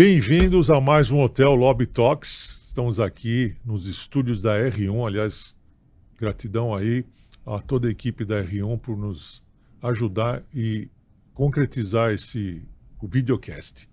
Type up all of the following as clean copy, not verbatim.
Bem-vindos a mais um Hotel Lobby Talks. Estamos aqui nos estúdios da R1. Aliás, gratidão aí a toda a equipe da R1 por nos ajudar e concretizar o videocast.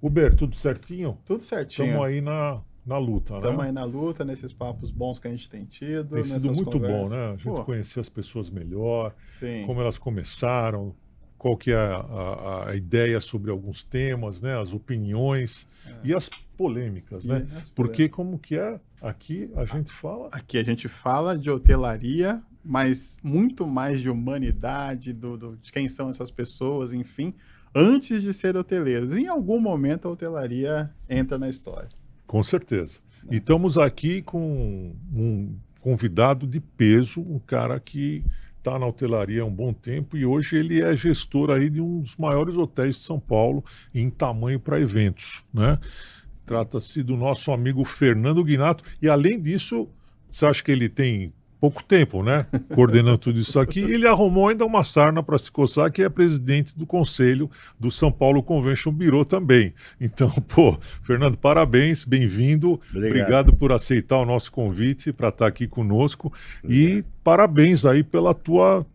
Uber, tudo certinho? Tudo certinho. Estamos aí na luta, né? Estamos aí na luta, nesses papos bons que a gente tem tido. Tem sido muito conversas. bom, né? A gente conhecer as pessoas melhor, Sim. como elas começaram, qual que é a ideia sobre alguns temas, né? As opiniões e as polêmicas, né? Porque como que é? Aqui a gente fala... Aqui a gente fala de hotelaria, mas muito mais de humanidade, de quem são essas pessoas, enfim, antes de ser hoteleiros. Em algum momento a hotelaria entra na história. Com certeza. E estamos aqui com um convidado de peso, um cara que está na hotelaria há um bom tempo e hoje ele é gestor aí de um dos maiores hotéis de São Paulo em tamanho para eventos, né? Trata-se do nosso amigo Fernando Guinato e além disso, você acha que ele tem pouco tempo, né? Coordenando tudo isso aqui, ele arrumou ainda uma sarna para se coçar, que é presidente do conselho do São Paulo Convention Bureau também. Então, Fernando, parabéns, bem-vindo. Obrigado por aceitar o nosso convite para estar aqui conosco. E parabéns aí pela tua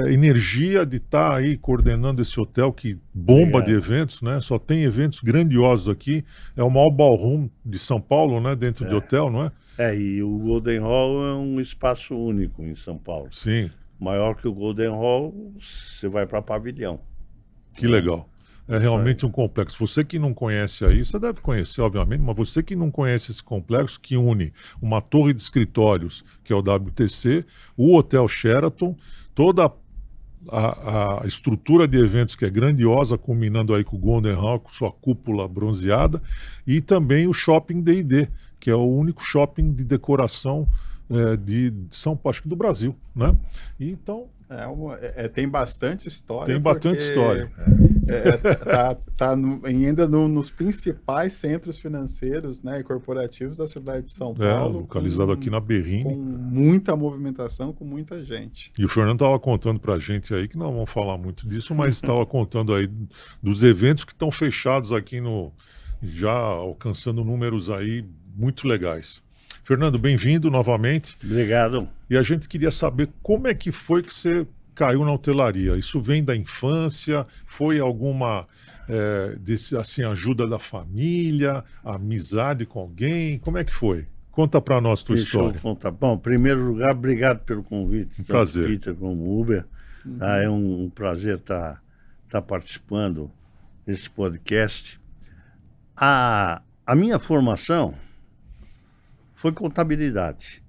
energia de estar aí coordenando esse hotel que bomba de eventos, né? Só tem eventos grandiosos aqui. É o maior ballroom de São Paulo, né? Dentro de hotel, não é? E o Golden Hall é um espaço único em São Paulo. Sim. Maior que o Golden Hall, você vai para pavilhão. Que legal. É realmente um complexo. Você que não conhece aí, você deve conhecer, obviamente, mas você que não conhece esse complexo que une uma torre de escritórios, que é o WTC, o Hotel Sheraton, toda a estrutura de eventos que é grandiosa, culminando aí com o Golden Hall, com sua cúpula bronzeada, e também o Shopping D&D, que é o único shopping de decoração de São Paulo, acho que do Brasil, né? E então... tem bastante história. Tem bastante história. Ainda nos principais centros financeiros, né, e corporativos da cidade de São Paulo. Localizado aqui na Berrini. Com muita movimentação, com muita gente. E o Fernando estava contando para a gente aí, que não vamos falar muito disso, mas estava contando aí dos eventos que estão fechados aqui já alcançando números aí muito legais. Fernando, bem-vindo novamente. Obrigado. E a gente queria saber como é que foi que você caiu na hotelaria. Isso vem da infância? Foi alguma ajuda da família, amizade com alguém? Como é que foi? Conta para nós tua história. Bom, em primeiro lugar, obrigado pelo convite. Prazer. Peter como Uber. É um prazer estar participando desse podcast. A minha formação foi contabilidade.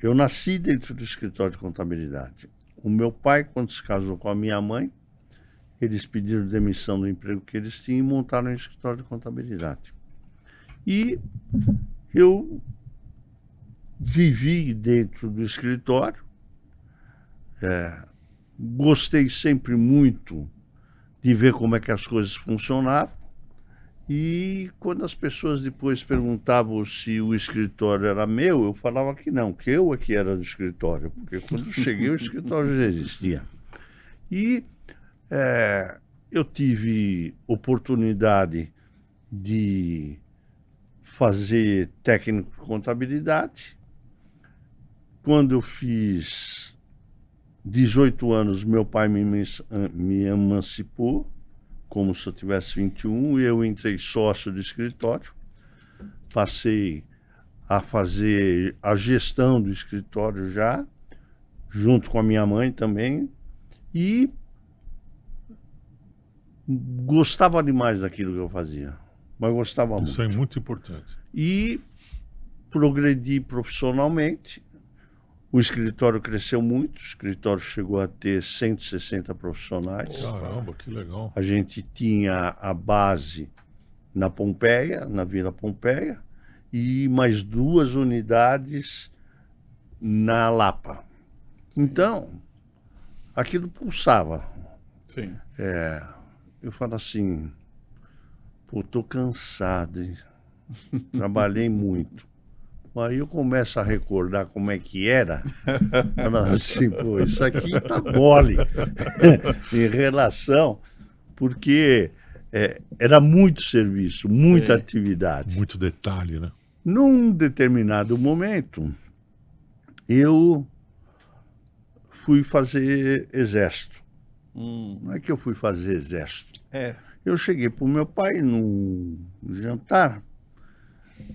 Eu nasci dentro do escritório de contabilidade. O meu pai, quando se casou com a minha mãe, eles pediram demissão do emprego que eles tinham e montaram um escritório de contabilidade. E eu vivi dentro do escritório, gostei sempre muito de ver como é que as coisas funcionavam. E quando as pessoas depois perguntavam se o escritório era meu, eu falava que não, que eu é que era do escritório, porque quando eu cheguei o escritório já existia. E eu tive oportunidade de fazer técnico de contabilidade. Quando eu fiz 18 anos, meu pai me emancipou, como se eu tivesse 21, e eu entrei sócio do escritório, passei a fazer a gestão do escritório já, junto com a minha mãe também, e gostava demais daquilo que eu fazia, mas gostava muito. Isso é muito importante. E progredi profissionalmente. O escritório cresceu muito, o escritório chegou a ter 160 profissionais. Caramba, que legal. A gente tinha a base na Pompeia, na Vila Pompeia, e mais 2 unidades na Lapa. Sim. Então, aquilo pulsava. Sim. Eu falo assim, tô cansado, hein? Trabalhei muito. Aí eu começo a recordar como é que era, falando assim, isso aqui tá mole em relação, porque era muito serviço, muita Sei. atividade. Muito detalhe, né? Num determinado momento, eu fui fazer exército. Não é que eu fui fazer exército. Eu cheguei para o meu pai num jantar,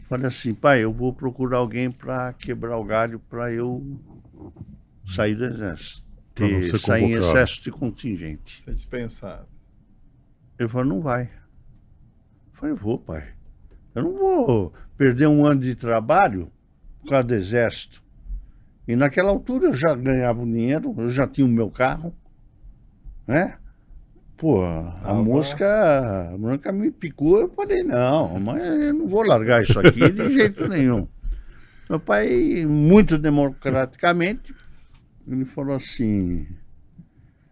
falei assim, pai, eu vou procurar alguém para quebrar o galho para eu sair do exército. Pra não ser Sair em convocado. exército de contingente. Você dispensado. Ele falou, não vai. Eu falei, vou, pai. Eu não vou perder um ano de trabalho por causa do exército. E naquela altura eu já ganhava dinheiro, eu já tinha o meu carro, né? Pô, a mosca me picou, eu falei, não, mas eu não vou largar isso aqui de jeito nenhum. Meu pai, muito democraticamente, ele falou assim,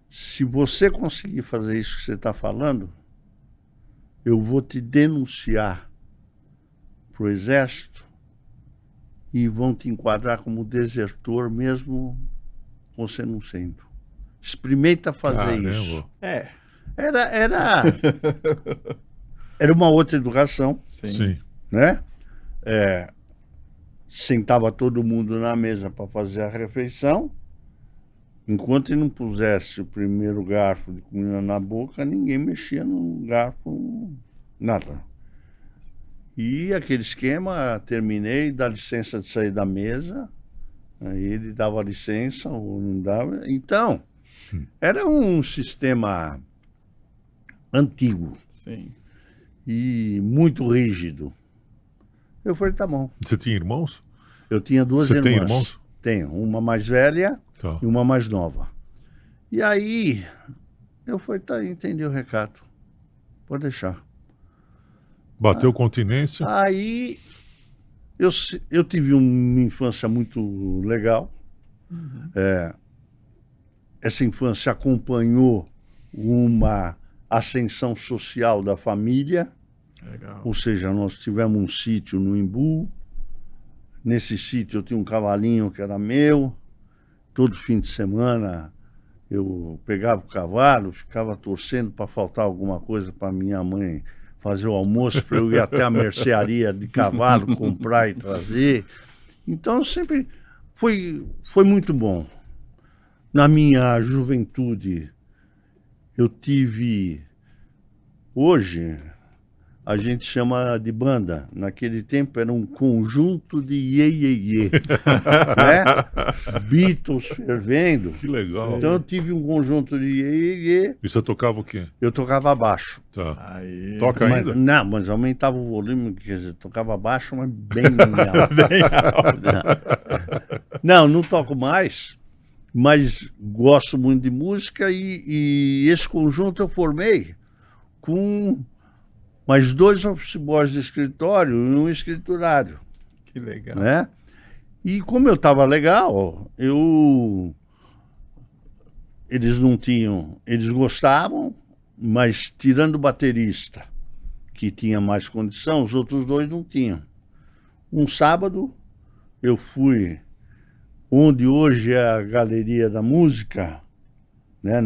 se você conseguir fazer isso que você está falando, eu vou te denunciar para o exército e vão te enquadrar como desertor mesmo você não sendo. Experimenta fazer isso. Era uma outra educação, Sim. né? Sentava todo mundo na mesa para fazer a refeição. Enquanto ele não pusesse o primeiro garfo de comida na boca, ninguém mexia no garfo, nada. E aquele esquema, terminei, dá licença de sair da mesa, aí ele dava licença ou não dava. Então, era um sistema antigo. Sim. E muito rígido. Eu falei, tá bom. Você tinha irmãos? Eu tinha duas Você irmãs. tem irmãos? Tenho, uma mais velha Tá. e uma mais nova. E aí, eu falei, tá, entendi o recado. Pode deixar. Bateu continência? Aí, eu tive uma infância muito legal. Essa infância acompanhou uma ascensão social da família. Legal. Ou seja, nós tivemos um sítio no Imbu. Nesse sítio eu tinha um cavalinho que era meu. Todo fim de semana eu pegava o cavalo, ficava torcendo para faltar alguma coisa para minha mãe fazer o almoço, para eu ir até a mercearia de cavalo, comprar e trazer. Então sempre foi muito bom. Na minha juventude, eu tive... Hoje, a gente chama de banda. Naquele tempo era um conjunto de iê, né? Beatles fervendo. Que legal. Então eu tive um conjunto de iê. E você tocava o quê? Eu tocava baixo. Tá. Aí. Toca Mas, ainda? não, mas aumentava o volume, quer dizer, tocava baixo, mas bem alto. Não toco mais, mas gosto muito de música e esse conjunto eu formei com mais 2 office boys de escritório e um escriturário, Que legal. né? E como eu estava legal, eles não tinham, eles gostavam, mas tirando o baterista, que tinha mais condição, os outros 2 não tinham. Um sábado, eu fui onde hoje é a Galeria da Música, né,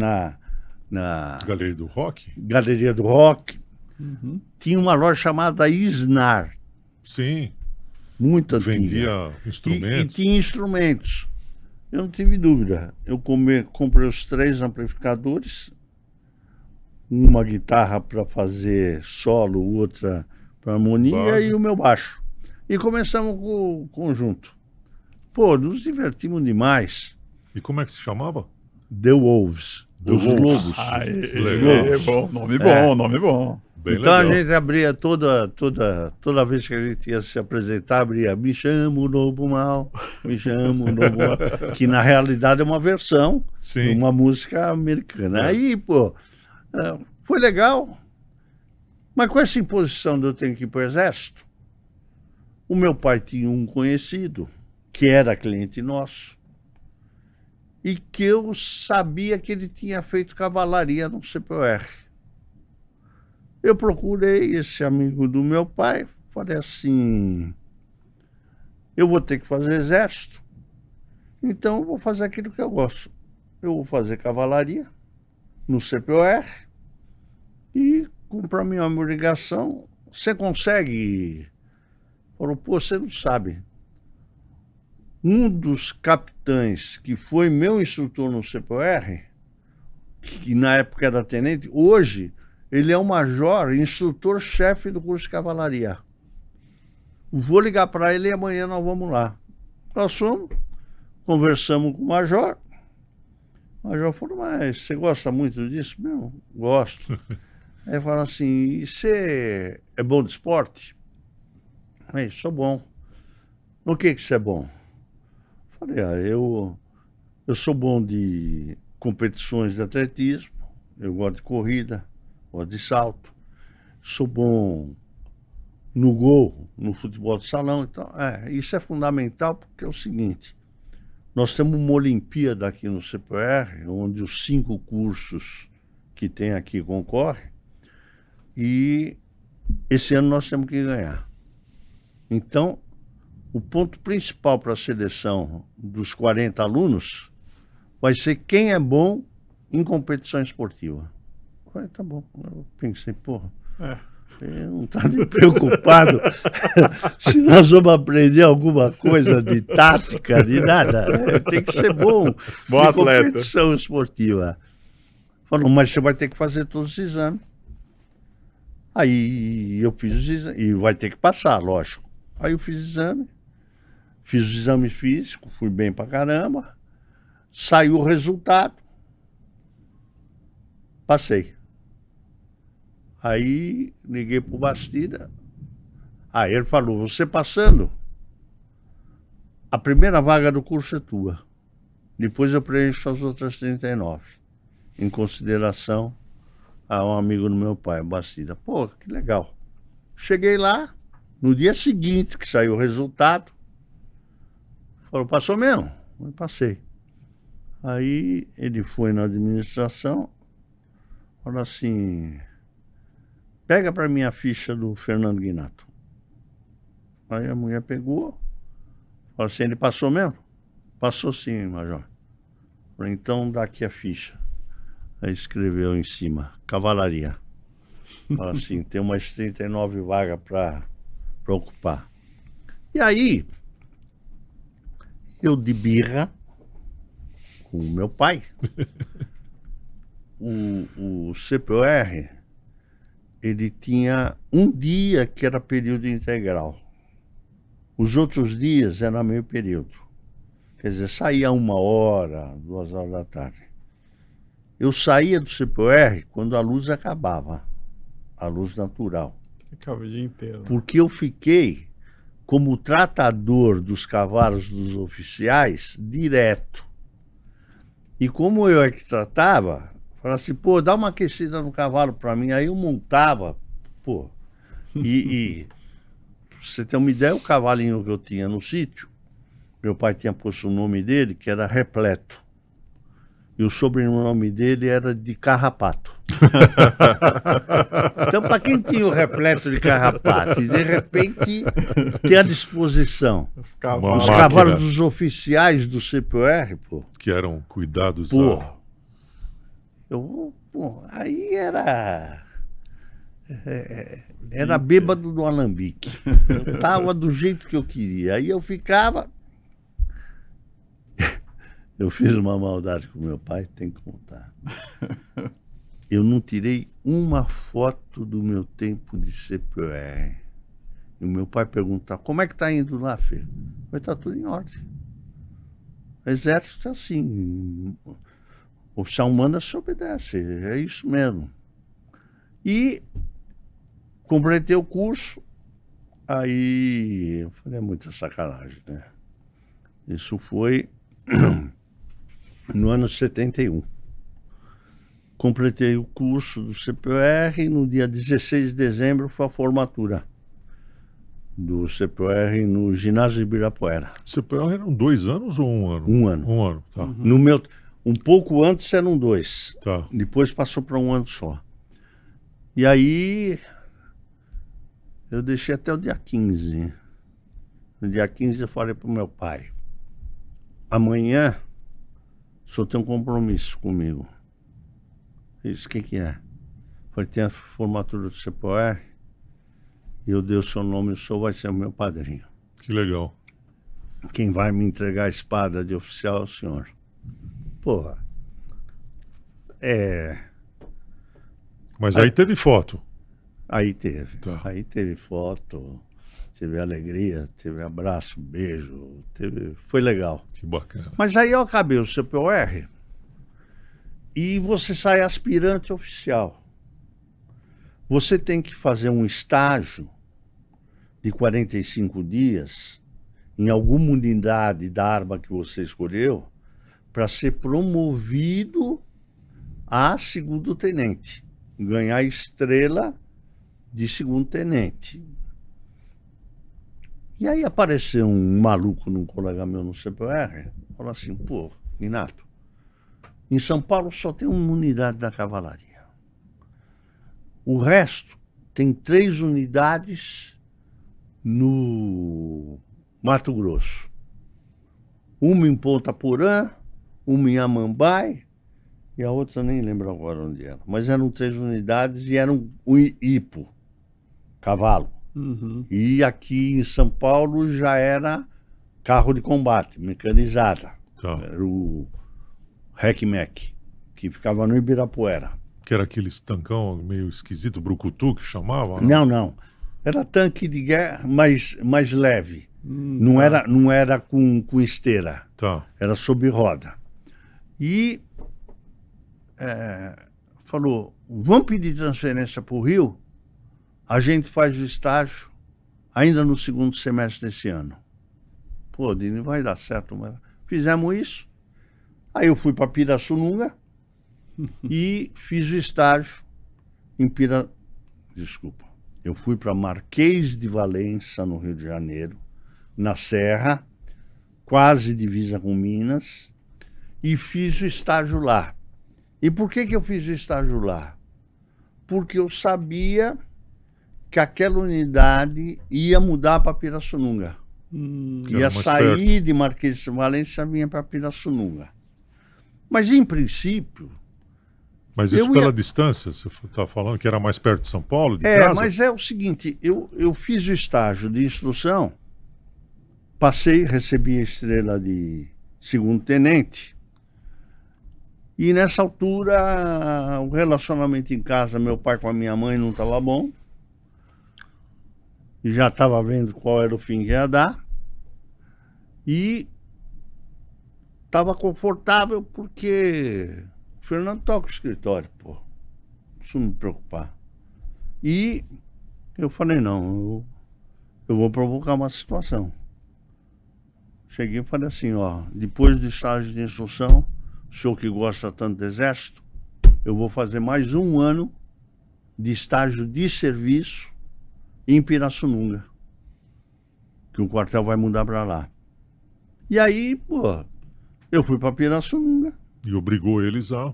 na Galeria do Rock? Galeria do Rock, Uhum. tinha uma loja chamada Isnar, Sim. muito antiga. Vendia E instrumentos. tinha instrumentos. Eu não tive dúvida. Eu comprei os 3 amplificadores, uma guitarra para fazer solo, outra para harmonia Base. e o meu baixo. E começamos com o conjunto. Pô, nos divertimos demais. E como é que se chamava? The Wolves, The os Wolves. lobos. Aí, Legal. bom, nome bom, nome bom. Bem Então legal. a gente abria toda vez que a gente ia se apresentar, abria Me chamo Lobo Mal, me chamo Lobo Mal, que na realidade é uma versão de Sim. uma música americana. É. Aí, pô, foi legal, mas com essa imposição de eu ter que ir para o exército, o meu pai tinha um conhecido, que era cliente nosso, e que eu sabia que ele tinha feito cavalaria no CPOR. Eu procurei esse amigo do meu pai, falei assim, eu vou ter que fazer exército, então eu vou fazer aquilo que eu gosto. Eu vou fazer cavalaria no CPOR e cumpro a minha obrigação. Você consegue? Falou, pô, você não sabe. Um dos capitães que foi meu instrutor no CPR, que na época era tenente, hoje ele é um major, instrutor-chefe do curso de cavalaria. Vou ligar para ele e amanhã nós vamos lá. Nós fomos, conversamos com o major. O major falou, mas você gosta muito disso? Meu, gosto. Aí fala assim, e você é bom de esporte? Aí, sou bom. No que você é bom? Falei, eu sou bom de competições de atletismo, eu gosto de corrida, gosto de salto, sou bom no gol, no futebol de salão. Então, isso é fundamental porque é o seguinte, nós temos uma Olimpíada aqui no CPR, onde os 5 cursos que tem aqui concorrem, e esse ano nós temos que ganhar. Então, o ponto principal para a seleção dos 40 alunos vai ser quem é bom em competição esportiva. Eu falei, tá bom. Eu pensei, porra, eu não tá nem preocupado se nós vamos aprender alguma coisa de tática, de nada. Tem que ser bom Bom em atleta. competição esportiva. Falou, mas você vai ter que fazer todos os exames. Aí eu fiz os exames, e vai ter que passar, lógico. Aí eu fiz o exame, fiz o exame físico, fui bem pra caramba, saiu o resultado, passei. Aí liguei pro Bastida, aí ele falou, você passando, a primeira vaga do curso é tua, depois eu preencho as outras 39, em consideração a um amigo do meu pai, Bastida. Pô, que legal. Cheguei lá, no dia seguinte que saiu o resultado, falou, passou mesmo? Eu passei. Aí ele foi na administração, falou assim, pega para mim a ficha do Fernando Guinato. Aí a mulher pegou, falou assim, ele passou mesmo? Passou sim, major. Falei, então dá aqui a ficha. Aí escreveu em cima, cavalaria. Fala assim, tem umas 39 vagas para ocupar. E aí, eu de birra com o meu pai, o CPR, ele tinha um dia que era período integral. Os outros dias era meio período. Quer dizer, saía 1h, 2h da tarde. Eu saía do CPR quando a luz acabava, a luz natural. Ficava o dia inteiro. Porque eu fiquei como tratador dos cavalos dos oficiais direto. E como eu é que tratava, falava assim, pô, dá uma aquecida no cavalo para mim. Aí eu montava, pô. E pra você ter uma ideia, o cavalinho que eu tinha no sítio, meu pai tinha posto o nome dele, que era Repleto. E o sobrenome dele era de Carrapato. Então, para quem tinha o repleto de carrapato e de repente ter à disposição Os os cavalos. máquina. cavalos dos oficiais do CPR, pô, Que eram cuidados pô, da... aí era bêbado do alambique. Eu tava do jeito que eu queria. Aí eu ficava. Eu fiz uma maldade com meu pai, tem que contar. Eu não tirei uma foto do meu tempo de CPR. E o meu pai perguntava, como é que tá indo lá, filho? Vai estar tudo em ordem. O exército é assim. O oficial manda, se obedece. É isso mesmo. E completei o curso. Aí eu falei, é muita sacanagem, né? Isso foi no ano 71. Completei o curso do CPR e no dia 16 de dezembro foi a formatura do CPR no ginásio de Ibirapuera. CPR eram 2 anos ou 1 ano? 1 ano. 1 ano, tá. No meu, um pouco antes eram 2. Tá. Depois passou para 1 ano só. E aí eu deixei até o dia 15. No dia 15 eu falei para o meu pai, amanhã o senhor tem um compromisso comigo. Ele disse, o que é? Falei, tem a formatura do CPOR, e eu dei o seu nome, o senhor vai ser o meu padrinho. Que legal. Quem vai me entregar a espada de oficial é o senhor. Porra. Mas aí teve foto. Aí teve. Tá. Aí teve foto, teve alegria, teve abraço, beijo, foi legal. Que bacana. Mas aí eu acabei o CPOR e você sai aspirante oficial. Você tem que fazer um estágio de 45 dias em alguma unidade da arma que você escolheu para ser promovido a segundo-tenente, ganhar estrela de segundo-tenente. E aí apareceu um maluco num colega meu no CPR, falou assim, pô, Minato, em São Paulo só tem uma unidade da cavalaria. O resto tem 3 unidades no Mato Grosso. Uma em Ponta Porã, uma em Amambai, e a outra nem lembro agora onde era. Mas eram 3 unidades e eram um hipo, cavalo. Uhum. E aqui em São Paulo já era carro de combate, mecanizada. Tá. Era o REC-MEC, que ficava no Ibirapuera. Que era aquele tancão meio esquisito, brucutu, que chamava? Não. Era tanque de guerra, mais leve. Não Tá. não era com esteira. Tá. Era sob roda. E falou, vamos pedir transferência para o Rio? A gente faz o estágio ainda no segundo semestre desse ano. Pô, Dini, vai dar certo. Mas... Fizemos isso. Aí eu fui para Pirassununga e fiz o estágio em Desculpa. Eu fui para Marquês de Valença, no Rio de Janeiro, na Serra, quase divisa com Minas, e fiz o estágio lá. E por que eu fiz o estágio lá? Porque eu sabia que aquela unidade ia mudar para Pirassununga. Que Ia era mais sair perto. de Marquês de Valença e vinha para Pirassununga. Mas, em princípio... Mas isso Eu pela ia- distância? Você está falando que era mais perto de São Paulo, de casa? mas é o seguinte, eu fiz o estágio de instrução, passei, recebi a estrela de segundo-tenente, e nessa altura o relacionamento em casa, meu pai com a minha mãe não estava bom, e já estava vendo qual era o fim que ia dar, e estava confortável porque o Fernando toca o escritório, pô, não preciso me preocupar. E eu falei, não, eu vou provocar uma situação. Cheguei e falei assim, ó, depois do estágio de instrução, o senhor que gosta tanto do exército, eu vou fazer mais 1 ano de estágio de serviço em Pirassununga, que o quartel vai mudar para lá. E aí, pô, eu fui para Pirassununga. E obrigou eles a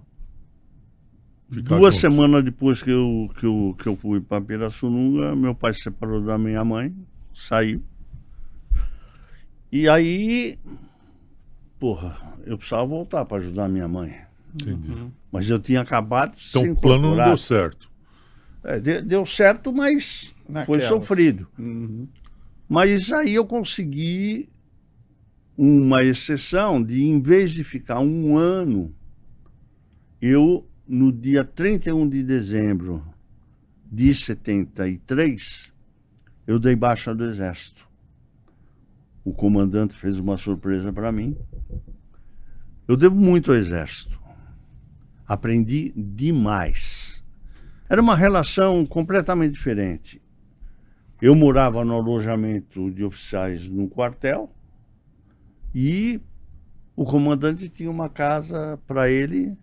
ficar 2 juntos. semanas depois que eu fui para Pirassununga, meu pai se separou da minha mãe, saiu. E aí, porra, eu precisava voltar para ajudar a minha mãe. Entendi. Mas eu tinha acabado de Então ser o plano não incorporado. deu certo. Deu certo, mas foi Naquelas. sofrido. Uhum. Mas aí eu consegui uma exceção de, em vez de ficar 1 ano, eu, no dia 31 de dezembro de 73, eu dei baixa do Exército. O comandante fez uma surpresa para mim. Eu devo muito ao Exército. Aprendi demais. Era uma relação completamente diferente. Eu morava no alojamento de oficiais no quartel e o comandante tinha uma casa para ele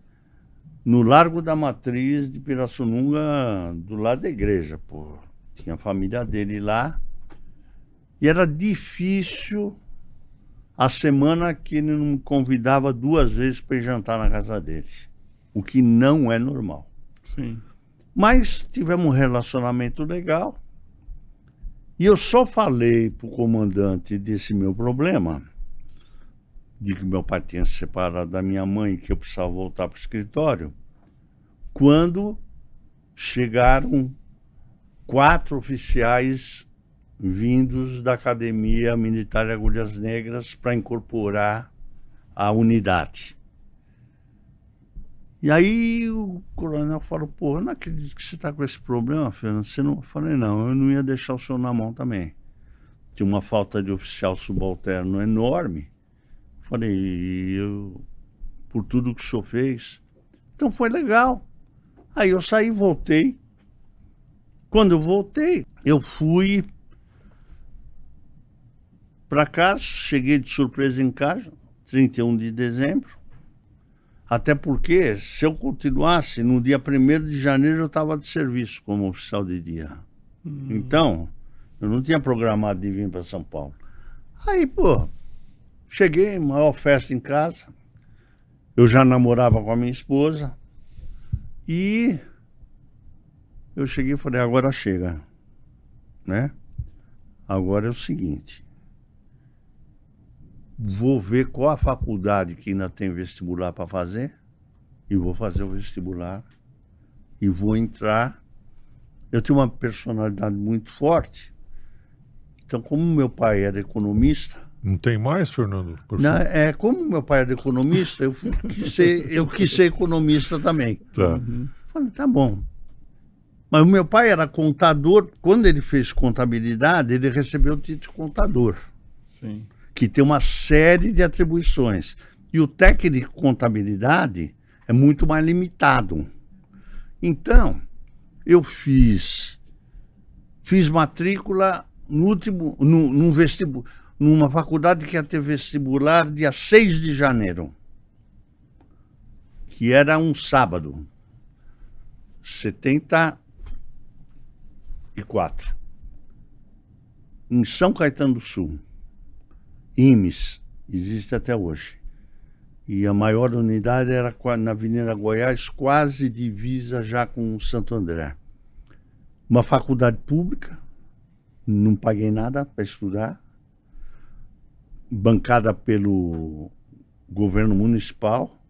no Largo da Matriz de Pirassununga, do lado da igreja, pô. Tinha a família dele lá. E era difícil a semana que ele não me convidava 2 vezes para ir jantar na casa dele. O que não é normal. Sim. Mas tivemos um relacionamento legal. E eu só falei para o comandante desse meu problema, de que meu pai tinha se separado da minha mãe e que eu precisava voltar para o escritório, quando chegaram 4 oficiais vindos da Academia Militar de Agulhas Negras para incorporar a unidade. E aí o coronel falou, pô, eu não acredito que você está com esse problema, Fernando. Você não... Eu falei, não, eu não ia deixar o senhor na mão também. Tinha uma falta de oficial subalterno enorme. Falei, por tudo que o senhor fez. Então foi legal. Aí eu saí, voltei. Quando eu voltei, eu fui para casa, cheguei de surpresa em casa, 31 de dezembro. Até porque, se eu continuasse, no dia 1º de janeiro eu estava de serviço como oficial de dia. Então, eu não tinha programado de vir para São Paulo. Aí, pô, cheguei, maior festa em casa. Eu já namorava com a minha esposa. E eu cheguei e falei, agora chega, né? Agora é o seguinte, vou ver qual a faculdade que ainda tem vestibular para fazer, e vou fazer o vestibular, e vou entrar. Eu tenho uma personalidade muito forte, então como meu pai era economista... Não tem mais, Fernando? Não, como meu pai era economista, eu quis ser economista também. Tá. Falei, tá bom. Mas o meu pai era contador. Quando ele fez contabilidade, ele recebeu o título de contador. Sim. Que tem uma série de atribuições. E o técnico de contabilidade é muito mais limitado. Então, eu fiz matrícula no último, num vestibular, numa faculdade que ia ter vestibular dia 6 de janeiro. Que era um sábado. 74. Em São Caetano do Sul. IMES, existe até hoje. E a maior unidade era na Avenida Goiás, quase divisa já com Santo André. Uma faculdade pública, não paguei nada para estudar, bancada pelo governo municipal.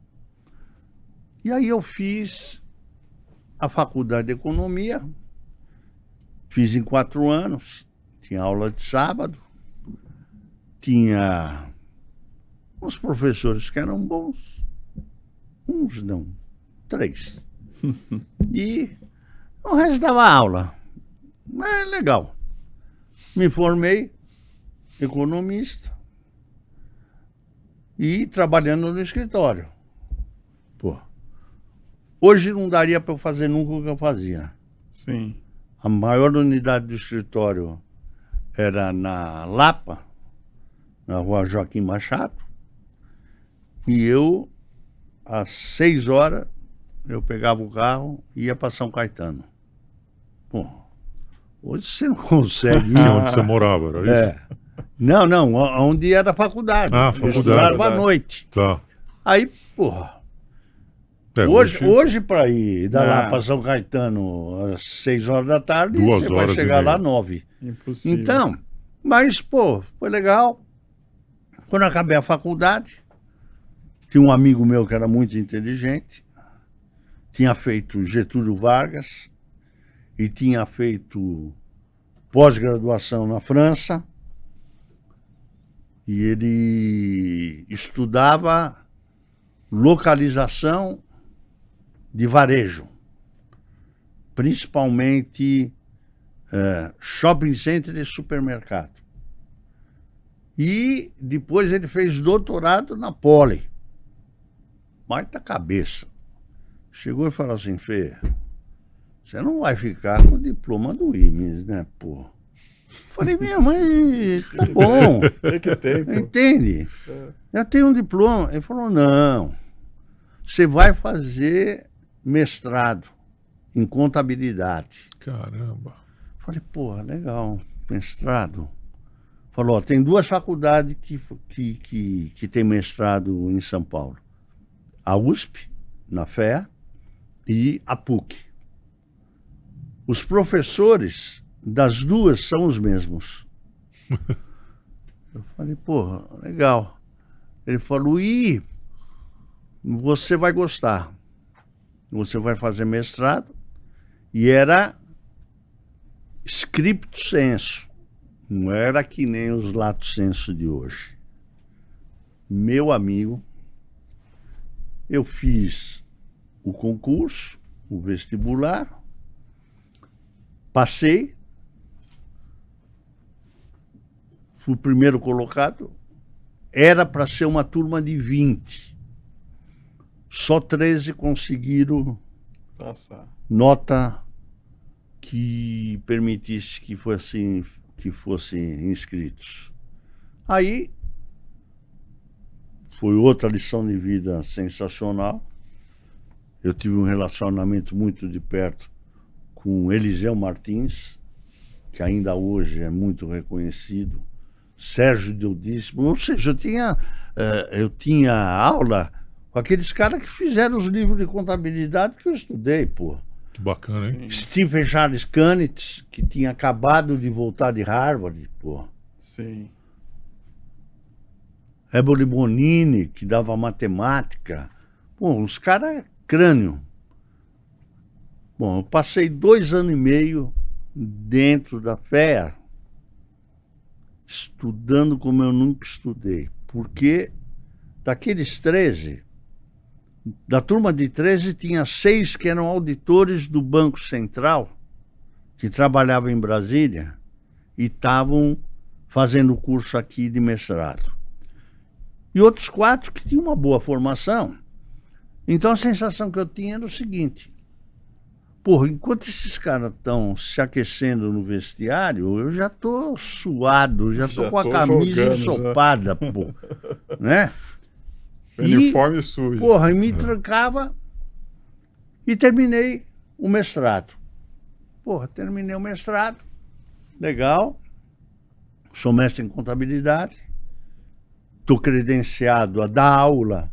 E aí eu fiz a faculdade de economia, fiz em 4 anos, tinha aula de sábado, tinha uns professores que eram bons, uns não, 3. E o resto dava aula. É legal. Me formei economista e trabalhando no escritório. Pô, hoje não daria para eu fazer nunca o que eu fazia. Sim. A maior unidade do escritório era na Lapa, na rua Joaquim Machado. E eu, às 6 horas, eu pegava o carro e ia para São Caetano. Pô, hoje você não consegue ir. Onde você morava, era isso? É. Não, onde era a faculdade. Ah, Eu faculdade. estudava à noite. Tá. Aí, porra, É, hoje para ir da lá Ah. para São Caetano às 6 horas da tarde, 2 você vai horas e chegar lá meia. às 9. Impossível. Então, mas, pô, foi legal. Quando eu acabei a faculdade, tinha um amigo meu que era muito inteligente, tinha feito Getúlio Vargas e tinha feito pós-graduação na França, e ele estudava localização de varejo, principalmente shopping center e supermercado. E depois ele fez doutorado na Poli. Baita cabeça. Chegou e falou assim, Fê, você não vai ficar com o diploma do IMES, né, pô? Falei, minha mãe, tá bom. Tem que ter, pô. Entende? Já tem um diploma. Ele falou, não, você vai fazer mestrado em contabilidade. Caramba. Falei, porra, legal, mestrado. Falou, ó, tem 2 faculdades que tem mestrado em São Paulo. A USP, na FEA, e a PUC. Os professores das 2 são os mesmos. Eu falei, porra, legal. Ele falou, e você vai gostar. Você vai fazer mestrado E era scripto sensu. Não era que nem os lato sensu de hoje. Meu amigo, eu fiz o concurso, o vestibular, passei, fui o primeiro colocado, era para ser uma turma de 20. Só 13 conseguiram Passar. nota que permitisse que fossem inscritos. Aí foi outra lição de vida sensacional. Eu tive um relacionamento muito de perto com Eliseu Martins, que ainda hoje é muito reconhecido, Sérgio Deodíssimo, ou seja, eu tinha aula com aqueles caras que fizeram os livros de contabilidade que eu estudei, pô. Que bacana, hein? Stephen Charles Canitz, que tinha acabado de voltar de Harvard, pô. Sim. Eboli Bonini, que dava matemática. Pô, os caras crânio. Bom, eu passei 2 anos e meio dentro da FEA, estudando como eu nunca estudei. Porque daqueles 13, da turma de 13, tinha 6 que eram auditores do Banco Central, que trabalhavam em Brasília e estavam fazendo o curso aqui de mestrado. E outros 4 que tinham uma boa formação. Então a sensação que eu tinha era o seguinte: porra, enquanto esses caras estão se aquecendo no vestiário, eu já tô suado, já tô com a camisa ensopada, pô, né? Uniforme sujo. Porra, e me trancava e terminei o mestrado. Porra, terminei o mestrado, legal, sou mestre em contabilidade, estou credenciado a dar aula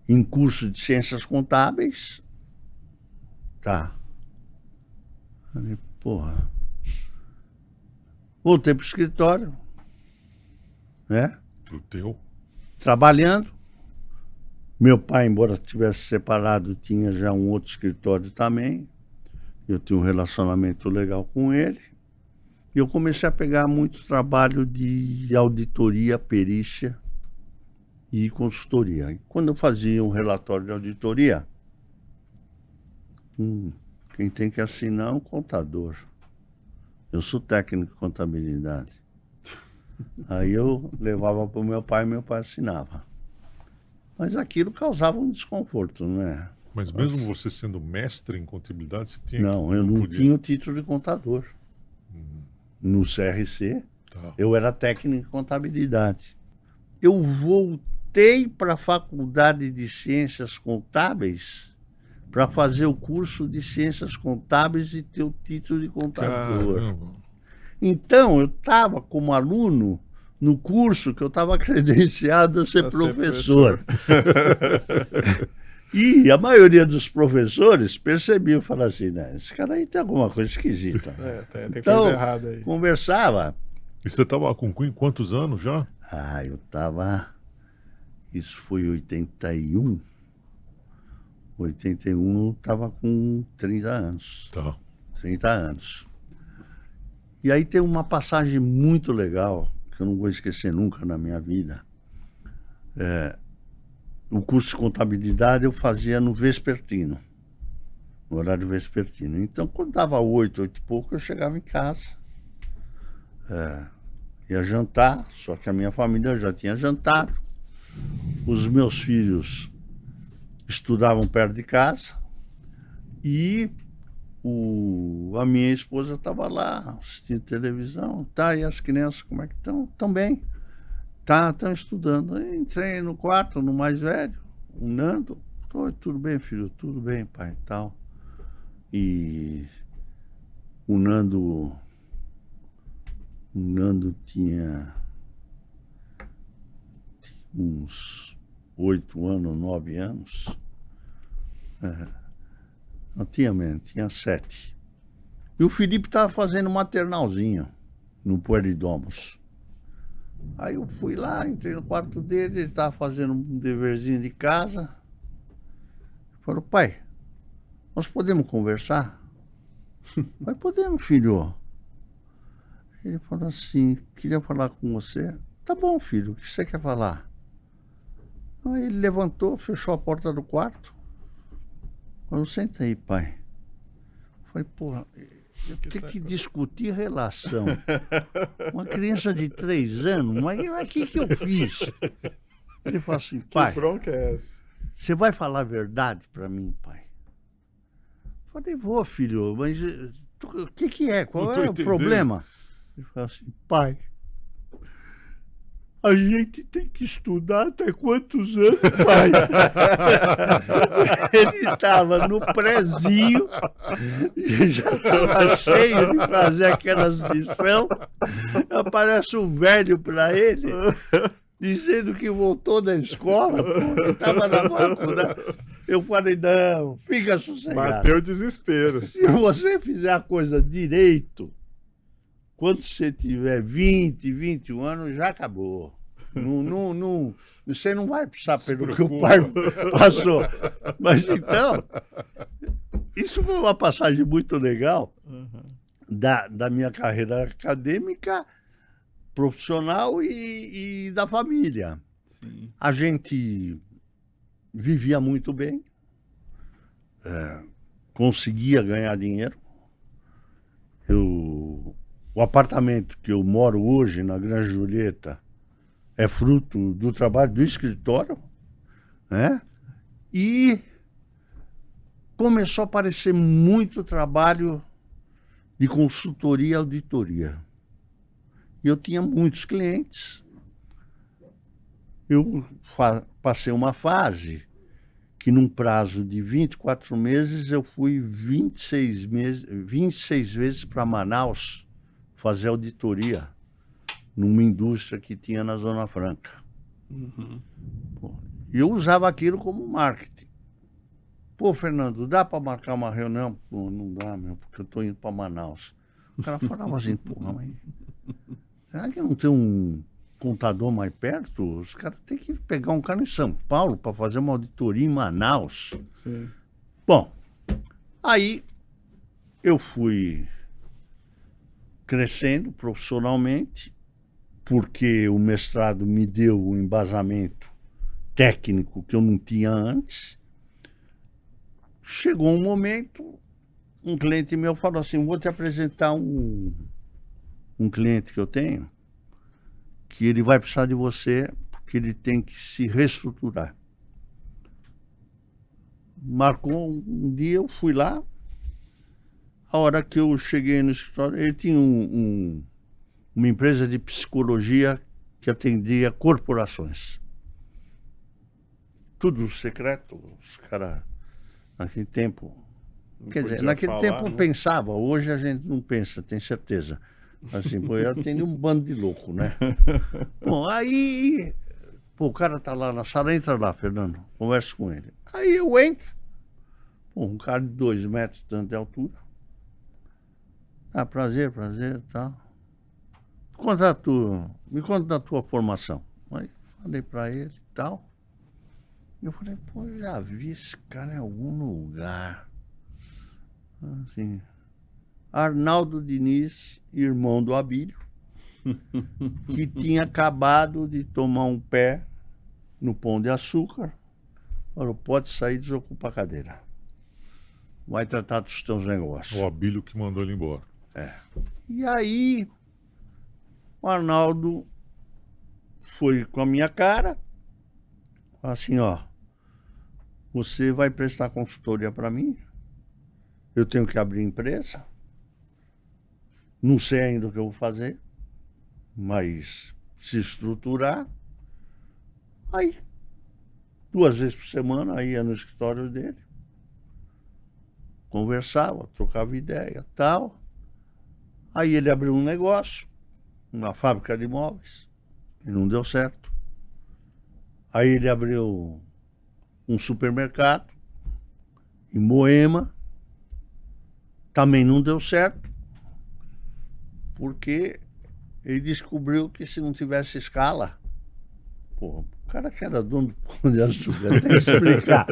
em curso de ciências contábeis. Tá. Falei, porra. Voltei pro escritório, né? Pro teu. Trabalhando. Meu pai, embora tivesse separado, tinha já um outro escritório também. Eu tinha um relacionamento legal com ele. E eu comecei a pegar muito trabalho de auditoria, perícia e consultoria. E quando eu fazia um relatório de auditoria, quem tem que assinar é um contador. Eu sou técnico de contabilidade. Aí eu levava para o meu pai e meu pai assinava. Mas aquilo causava um desconforto, né? Mas mesmo você sendo mestre em contabilidade, você tinha Não, eu não tinha o título de contador. No CRC, Tá. eu era técnico em contabilidade. Eu voltei para a faculdade de ciências contábeis para fazer o curso de ciências contábeis e ter o título de contador. Caramba. Então, eu estava como aluno no curso que eu estava credenciado a ser A ser professor. E a maioria dos professores percebiam e falavam assim, né, esse cara aí tem alguma coisa esquisita. Tem Então, coisa errada aí. conversava. E você estava com quantos anos já? Ah, eu estava... Isso foi 81. 81 eu estava com 30 anos. Tá. 30 anos. E aí tem uma passagem muito legal, que eu não vou esquecer nunca na minha vida. O curso de contabilidade eu fazia no vespertino, no horário vespertino. Então, quando dava 8 e pouco, eu chegava em casa, ia jantar, só que a minha família já tinha jantado. Os meus filhos estudavam perto de casa e a minha esposa estava lá assistindo televisão. Tá, e as crianças, como é que estão? Estão bem. Tá, estão estudando. Eu entrei no quarto, no mais velho, o Nando. Oi, tudo bem, filho? Tudo bem, pai, tal. E o Nando tinha uns 8 anos, 9 anos. Não tinha menos, tinha 7. E o Felipe estava fazendo maternalzinho no Pueridomus. Aí eu fui lá, entrei no quarto dele, ele estava fazendo um deverzinho de casa. Falou, pai, nós podemos conversar? Vai podemos, filho. Ele falou assim, queria falar com você. Tá bom, filho, o que você quer falar? Aí ele levantou, fechou a porta do quarto. Falou, senta aí, pai. Eu falei, porra, eu tenho que discutir relação. Uma criança de 3 anos, mas o que eu fiz? Ele falou assim, pai, Que bronca é essa? você vai falar a verdade para mim, pai? Eu falei, vou, filho, mas o que é? Qual Não tô é o entendendo. problema? Ele falou assim, pai, a gente tem que estudar até quantos anos, pai? Ele estava no prezinho, já estava cheio de fazer aquelas lições. Aparece um velho para ele, dizendo que voltou da escola, pô, que estava na faculdade. Eu falei, não, fica sossegado. Bateu o desespero. Se você fizer a coisa direito, quando você tiver 20, 21 anos, já acabou. Você não vai passar pelo que o pai passou. Mas então, isso foi uma passagem muito legal da minha carreira acadêmica, profissional e da família. Sim. A gente vivia muito bem, conseguia ganhar dinheiro. O apartamento que eu moro hoje, na Grande Julieta, é fruto do trabalho do escritório, né? E começou a aparecer muito trabalho de consultoria e auditoria. E eu tinha muitos clientes. Eu passei uma fase que, num prazo de 24 meses, eu fui 26 vezes para Manaus fazer auditoria numa indústria que tinha na Zona Franca. E eu usava aquilo como marketing. Pô, Fernando, dá para marcar uma reunião? Pô, não dá, meu, porque eu estou indo para Manaus. O cara falava assim, porra, mas será que não tem um contador mais perto? Os caras têm que pegar um cara em São Paulo para fazer uma auditoria em Manaus. Sim. Bom, aí eu fui crescendo profissionalmente, porque o mestrado me deu um embasamento técnico que eu não tinha antes. Chegou um momento, um cliente meu falou assim, vou te apresentar um cliente que eu tenho, que ele vai precisar de você, porque ele tem que se reestruturar. Marcou um dia, eu fui lá. A hora que eu cheguei no escritório, ele tinha uma empresa de psicologia que atendia corporações. Tudo secreto, os caras, naquele tempo... Não Quer dizer, podia naquele falar, tempo né? pensava, hoje a gente não pensa, tem certeza. Assim, pô, eu atendi um bando de louco, né? Bom, aí... Pô, o cara tá lá na sala, entra lá, Fernando, conversa com ele. Aí eu entro, pô, um cara de 2 metros tanto de altura. Ah, prazer, tá. Me conta da tua formação. Aí falei pra ele e tal. Eu falei, pô, eu já vi esse cara em algum lugar. Assim, Arnaldo Diniz, irmão do Abílio, que tinha acabado de tomar um pé no Pão de Açúcar. Falou, pode sair, desocupa a cadeira. Vai tratar dos teus negócios. O Abílio que mandou ele embora. E aí, o Arnaldo foi com a minha cara, falou assim, ó, você vai prestar consultoria para mim, eu tenho que abrir empresa, não sei ainda o que eu vou fazer, mas se estruturar, aí, 2 vezes por semana, aí ia no escritório dele, conversava, trocava ideia, tal. Aí ele abriu um negócio, uma fábrica de móveis, e não deu certo. Aí ele abriu um supermercado em Moema, também não deu certo, porque ele descobriu que se não tivesse escala, porra, o cara que era dono do Pão de Açúcar tem que explicar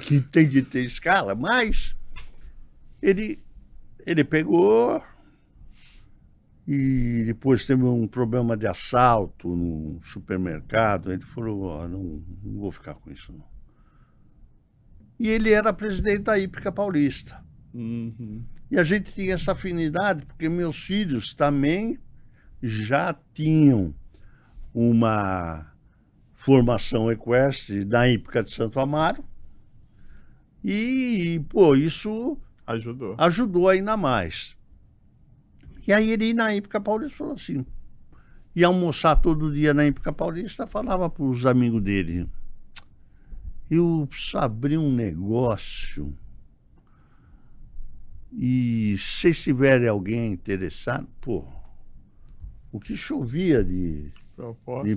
que tem que ter escala, mas ele Ele pegou e depois teve um problema de assalto no supermercado. Ele falou, ó, não vou ficar com isso, não. E ele era presidente da Hípica Paulista. Uhum. E a gente tinha essa afinidade, porque meus filhos também já tinham uma formação equestre na Hípica de Santo Amaro. E, pô, isso Ajudou. ajudou ainda mais. E aí ele ia na Hípica Paulista e falou assim, ia almoçar todo dia na Hípica Paulista, falava para os amigos dele, eu preciso abrir um negócio e se vocês tiverem alguém interessado, pô, o que chovia de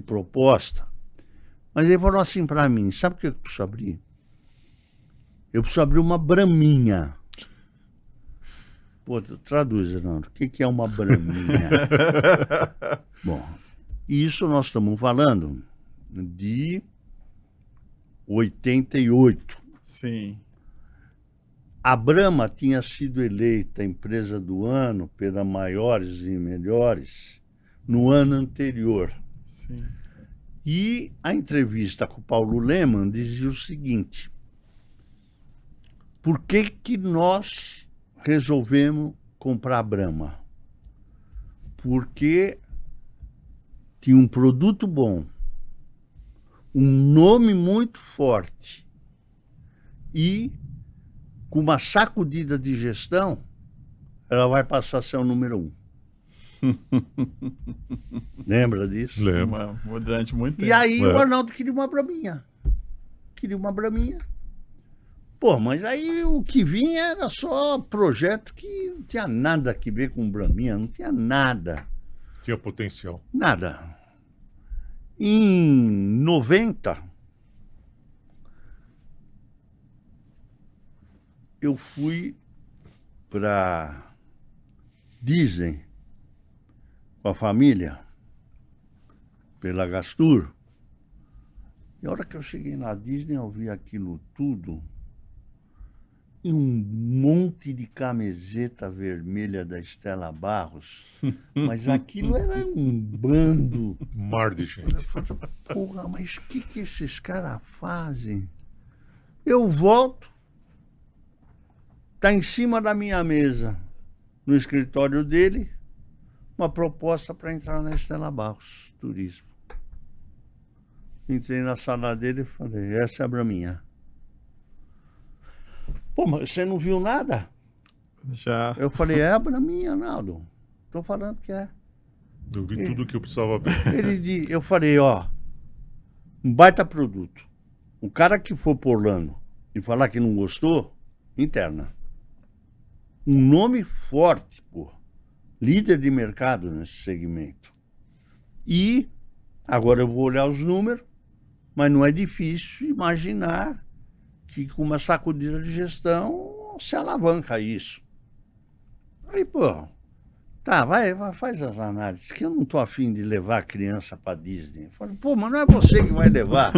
proposta. Mas ele falou assim para mim, sabe o que eu preciso abrir? Eu preciso abrir uma braminha. Pô, traduz, Fernando, o que é uma braminha? Bom, isso nós estamos falando de 88. Sim. A Brahma tinha sido eleita empresa do ano pela Maiores e Melhores no ano anterior. Sim. E a entrevista com o Paulo Lemann dizia o seguinte, por que que nós resolvemos comprar a Brahma? Porque tinha um produto bom, um nome muito forte e com uma sacudida de gestão, ela vai passar a ser o número 1. Lembra disso? Lembro. Durante muito tempo. E aí o Arnaldo queria uma braminha. Pô, mas aí o que vinha era só projeto que não tinha nada a ver com braminha, não tinha nada. Tinha potencial. Nada. Em 90, eu fui para Disney com a família, pela Gastur. E a hora que eu cheguei na Disney, eu vi aquilo tudo e um monte de camiseta vermelha da Estela Barros. Mas aquilo era um bando. Mar de gente. Eu falei, porra, mas o que esses caras fazem? Eu volto, tá em cima da minha mesa, no escritório dele, uma proposta para entrar na Estela Barros Turismo. Entrei na sala dele e falei, essa é a braminha. Pô, mas você não viu nada? Já. Eu falei, é a braminha, Naldo. Tô falando que é. Eu vi tudo o que eu precisava ver. Eu falei, ó, um baita produto. O cara que for por Orlando e falar que não gostou, interna. Um nome forte, pô. Líder de mercado nesse segmento. E agora eu vou olhar os números, mas não é difícil imaginar que com uma sacudida de gestão se alavanca isso. Aí, pô, tá, faz as análises, que eu não tô afim de levar a criança para Disney. Eu falei, pô, mas não é você que vai levar.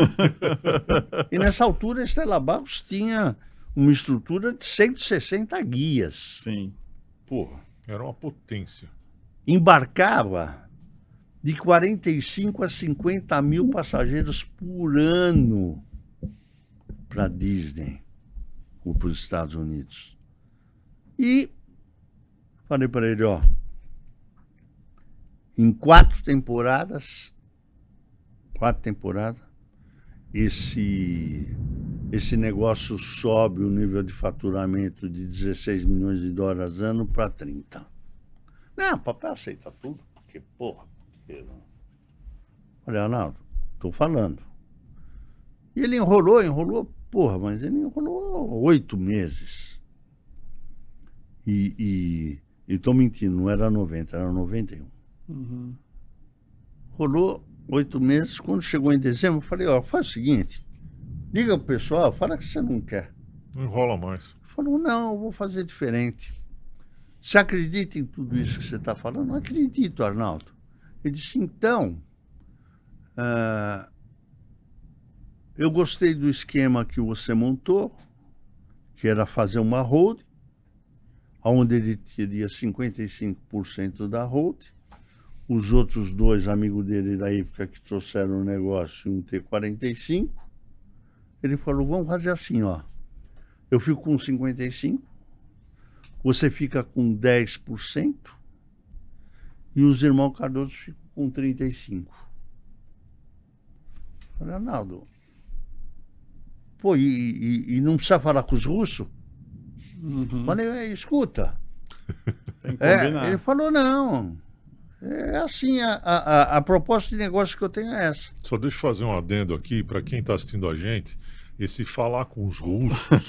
E nessa altura a Estela Barros tinha uma estrutura de 160 guias. Sim. Porra. Era uma potência. Embarcava de 45 a 50 mil passageiros por ano para Disney ou para os Estados Unidos. E falei para ele, ó, em 4 temporadas, esse negócio sobe o nível de faturamento de 16 milhões de dólares ano para 30. Não, o papai aceita tudo, porque, porra. Olha, Arnaldo, tô falando. E ele enrolou, porra, mas ele enrolou 8 meses. E tô mentindo, não era 90, era 91. Uhum. Rolou 8 meses, quando chegou em dezembro, eu falei, ó, faz o seguinte, liga pro pessoal, fala que você não quer. Não enrola mais. Falou, não, eu vou fazer diferente. Você acredita em tudo isso que você está falando? Não acredito, Arnaldo. Ele disse, então, eu gostei do esquema que você montou, que era fazer uma holding, onde ele teria 55% da holding. Os outros dois amigos dele da época que trouxeram o negócio iam ter 45%. Ele falou, vamos fazer assim, ó. Eu fico com 55%, você fica com 10%, e os irmãos Cardoso ficam com 35%. Falei, Arnaldo, pô, e não precisa falar com os russos? Falei, escuta. Tem que combinar. Ele falou, não. É assim, a proposta de negócio que eu tenho é essa. Só deixa eu fazer um adendo aqui para quem está assistindo a gente. Esse falar com os russos,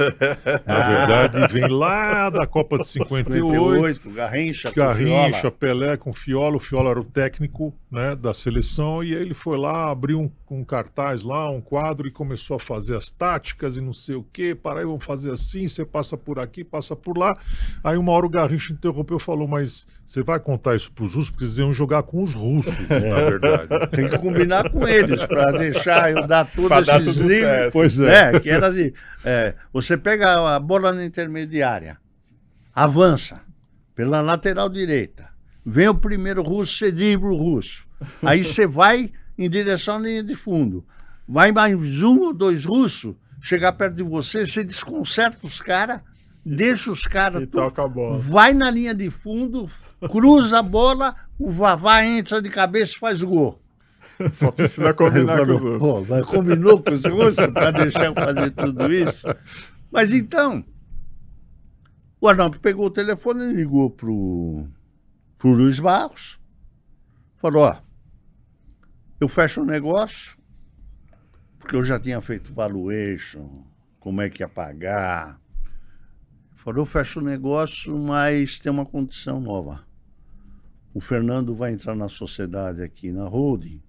na verdade, vem lá da Copa de 58. Garrincha, Garrincha, Pelé com Fiola. O Fiola era o técnico, né, da seleção, e aí ele foi lá, abriu um cartaz lá, um quadro, e começou a fazer as táticas e não sei o quê. Para aí, vamos fazer assim, você passa por aqui, passa por lá. Aí uma hora o Garrincha interrompeu e falou, mas você vai contar isso para os russos? Porque eles iam jogar com os russos, na verdade. Tem que combinar com eles, para deixar eu dar todos Pra dar esses tudo livros. certo. Pois é. Que era assim, você pega a bola na intermediária, avança pela lateral direita, vem o primeiro russo, você dribla o russo, aí você vai em direção à linha de fundo, vai mais um ou dois russos, chegar perto de você, você desconcerta os caras, deixa os caras, E toca a bola. vai na linha de fundo, cruza a bola, o Vavá entra de cabeça e faz gol. Só precisa combinar com os Falou, outros. pô, mas combinou com os russos para deixar eu fazer tudo isso? Mas então, o Arnaldo pegou o telefone e ligou pro Luiz Barros, falou, ó, eu fecho o negócio, porque eu já tinha feito valuation, como é que ia pagar. Falou, eu fecho o negócio, mas tem uma condição nova. O Fernando vai entrar na sociedade aqui na holding,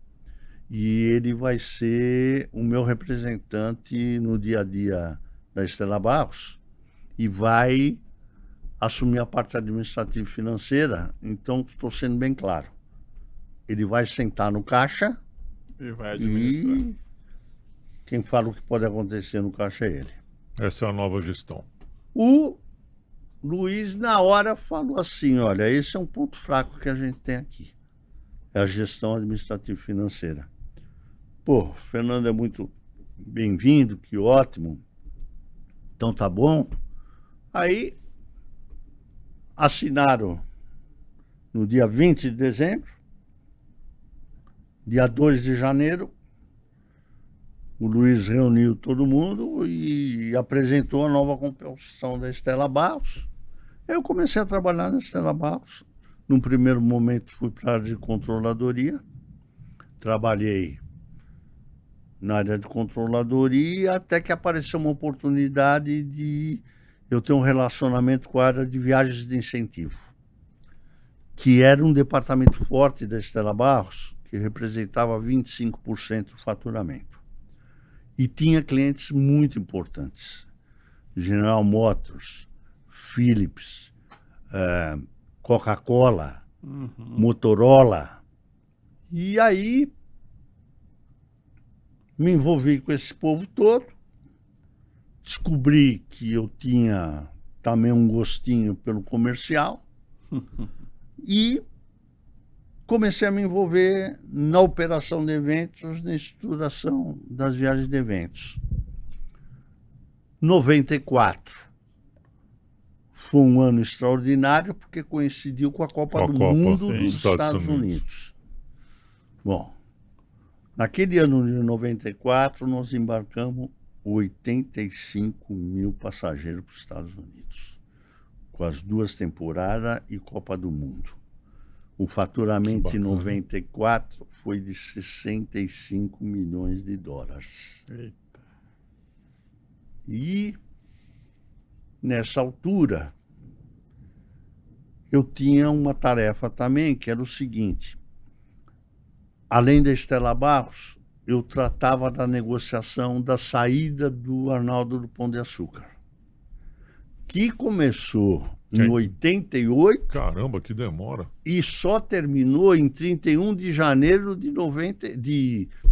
e ele vai ser o meu representante no dia a dia da Estela Barros e vai assumir a parte administrativa e financeira. Então, estou sendo bem claro. Ele vai sentar no caixa E vai administrar. e quem fala o que pode acontecer no caixa é ele. Essa é a nova gestão. O Luiz, na hora, falou assim, olha, esse é um ponto fraco que a gente tem aqui. É a gestão administrativa e financeira. Pô, Fernando é muito bem-vindo, que ótimo. Então tá bom. Aí assinaram no dia 20 de dezembro, dia 2 de janeiro, o Luiz reuniu todo mundo e apresentou a nova composição da Estela Barros. Eu comecei a trabalhar na Estela Barros. Num primeiro momento fui para a área de controladoria, trabalhei na área de controladoria até que apareceu uma oportunidade de eu ter um relacionamento com a área de viagens de incentivo, que era um departamento forte da Estela Barros, que representava 25% do faturamento. E tinha clientes muito importantes, General Motors, Philips, Coca-Cola, Motorola. E aí me envolvi com esse povo todo, descobri que eu tinha também um gostinho pelo comercial e comecei a me envolver na operação de eventos, na estruturação das viagens de eventos. 94 foi um ano extraordinário porque coincidiu com a Copa do Mundo dos Estados Unidos. Bom, naquele ano de 94 nós embarcamos 85 mil passageiros para os Estados Unidos, com as duas temporadas e Copa do Mundo. O faturamento em 94 foi de 65 milhões de dólares. Eita. E nessa altura eu tinha uma tarefa também, que era o seguinte: além da Estela Barros, eu tratava da negociação da saída do Arnaldo do Pão de Açúcar, que começou em 88. Caramba, que demora. E só terminou em 31 de janeiro de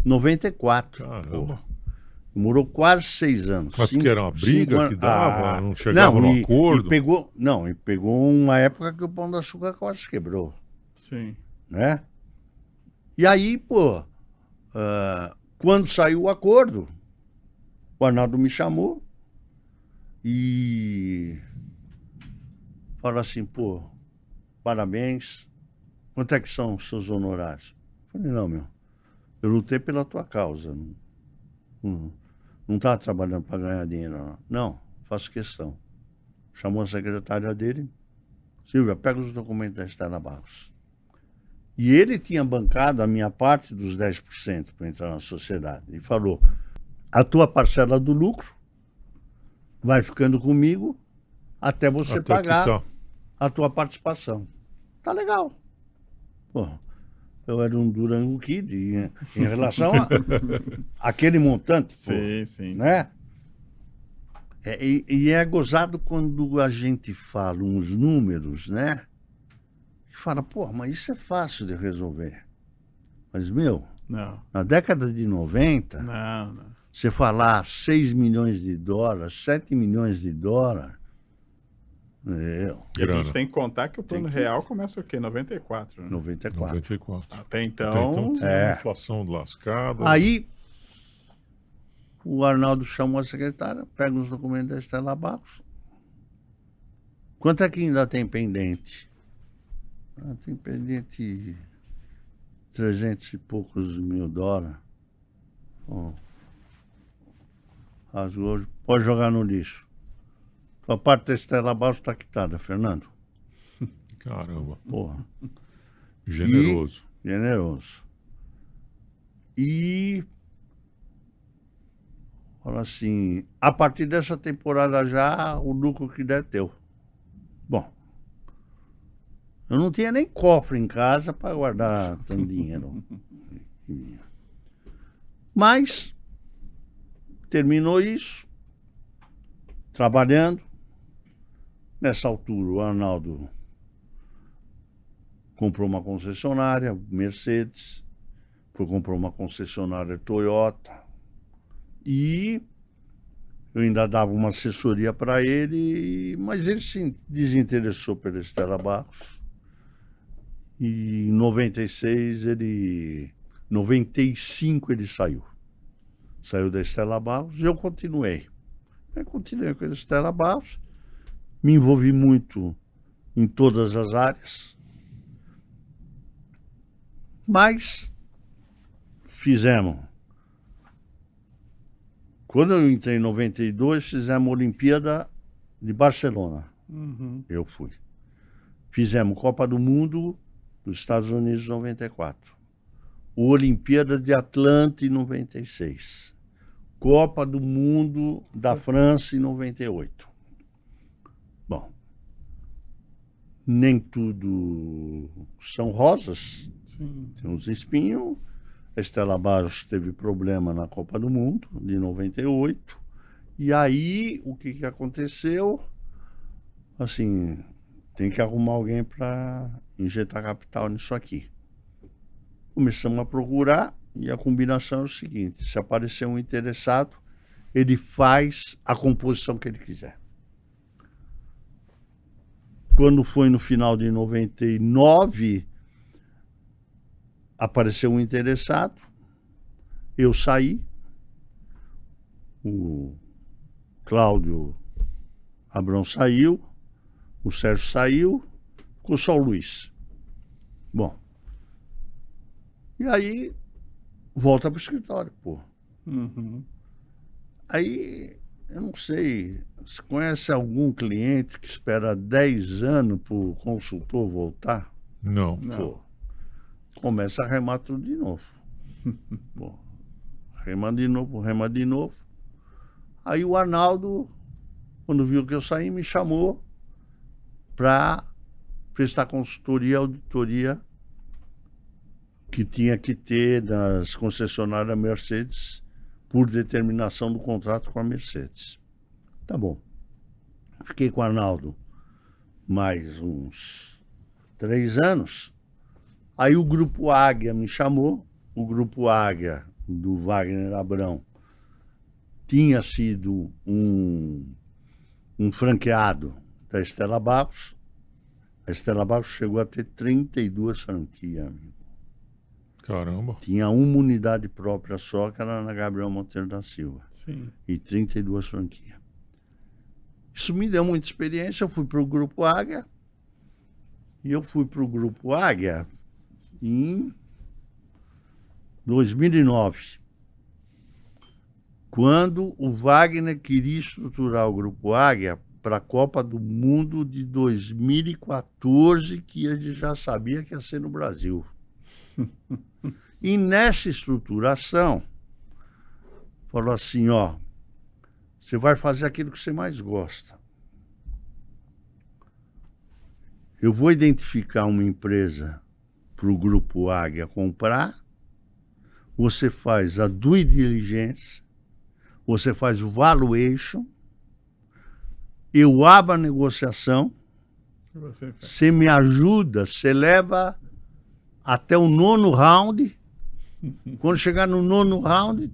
94. Caramba. Demorou quase 6 anos. Mas porque era uma briga que dava, não chegava no e acordo. E pegou uma época que o Pão de Açúcar quase quebrou, Sim. né? E aí, pô, quando saiu o acordo, o Arnaldo me chamou e falou assim, pô, parabéns, quanto é que são os seus honorários? Eu falei, não, meu, eu lutei pela tua causa, não estava trabalhando para ganhar dinheiro, não. Não, faço questão. Chamou a secretária dele, Silvia, pega os documentos da Estela Barros. E ele tinha bancado a minha parte dos 10% para entrar na sociedade. E falou, a tua parcela do lucro vai ficando comigo até você Até que pagar tá. a tua participação. Tá legal. Pô, eu era um Durango Kid em relação a aquele montante, pô, Sim. né? E é gozado quando a gente fala uns números, né? E fala, pô, mas isso é fácil de resolver. Mas, meu, Não. na década de 90, Não. você falar 6 milhões de dólares, 7 milhões de dólares, E a Grana. gente tem que contar que o plano real começa o quê? 94, né? 94. 94. Até então, Até então tinha é. uma inflação lascada. Aí, o Arnaldo chamou a secretária, pega os documentos da Estela Barros. Quanto é que ainda tem pendente? Tem pendente 300 e poucos mil dólares. Bom, rasgou, pode jogar no lixo. A parte da Estela Barros está quitada, Fernando. Caramba, Porra, generoso. generoso. E fala assim, a partir dessa temporada já, o lucro que der é teu. Bom, eu não tinha nem cofre em casa para guardar tanto dinheiro. Mas terminou isso, trabalhando. Nessa altura, o Arnaldo comprou uma concessionária, Mercedes, comprou uma concessionária Toyota, e eu ainda dava uma assessoria para ele, mas ele se desinteressou pela Estela Barros. E em 95 ele saiu. Saiu da Estela Barros e eu continuei. Eu continuei com a Estela Barros, me envolvi muito em todas as áreas, mas fizemos. Quando eu entrei em 92, fizemos a Olimpíada de Barcelona. Uhum. Eu fui. Fizemos Copa do Mundo dos Estados Unidos em 94. Olimpíada de Atlanta em 96. Copa do Mundo da França em 98. Bom, nem tudo são rosas. Sim. Tem uns espinhos. A Estela Barros teve problema na Copa do Mundo de 98. E aí, o que aconteceu? Assim, tem que arrumar alguém para injetar capital nisso aqui. Começamos a procurar e a combinação é o seguinte: se aparecer um interessado, ele faz a composição que ele quiser. Quando foi no final de 99, apareceu um interessado, eu saí, o Cláudio Abrão saiu, o Sérgio saiu, ficou só o Luiz. Bom, e aí volta para o escritório, pô. Uhum. Aí, eu não sei, você conhece algum cliente que espera 10 anos para o consultor voltar? Não. Não. Pô, começa a remar tudo de novo. Pô, rema de novo, rema de novo. Aí o Arnaldo, quando viu que eu saí, me chamou para prestar consultoria e auditoria que tinha que ter nas concessionárias Mercedes por determinação do contrato com a Mercedes. Tá bom. Fiquei com o Arnaldo mais uns 3 anos. Aí o Grupo Águia me chamou. O Grupo Águia, do Wagner Abrão, tinha sido um franqueado da Stella Barros. A Stella Barros chegou a ter 32 franquias, amigo. Caramba. Tinha uma unidade própria só, que era na Gabriel Monteiro da Silva. Sim. E 32 franquias. Isso me deu muita experiência. Eu fui para o Grupo Águia. E eu fui para o Grupo Águia em 2009. Quando o Wagner queria estruturar o Grupo Águia para a Copa do Mundo de 2014, que ele já sabia que ia ser no Brasil. E nessa estruturação, falou assim, ó, você vai fazer aquilo que você mais gosta. Eu vou identificar uma empresa para o Grupo Águia comprar, você faz a due diligence, você faz o valuation, eu abro a negociação, você me ajuda, você leva até o 9º round. Quando chegar no 9º round,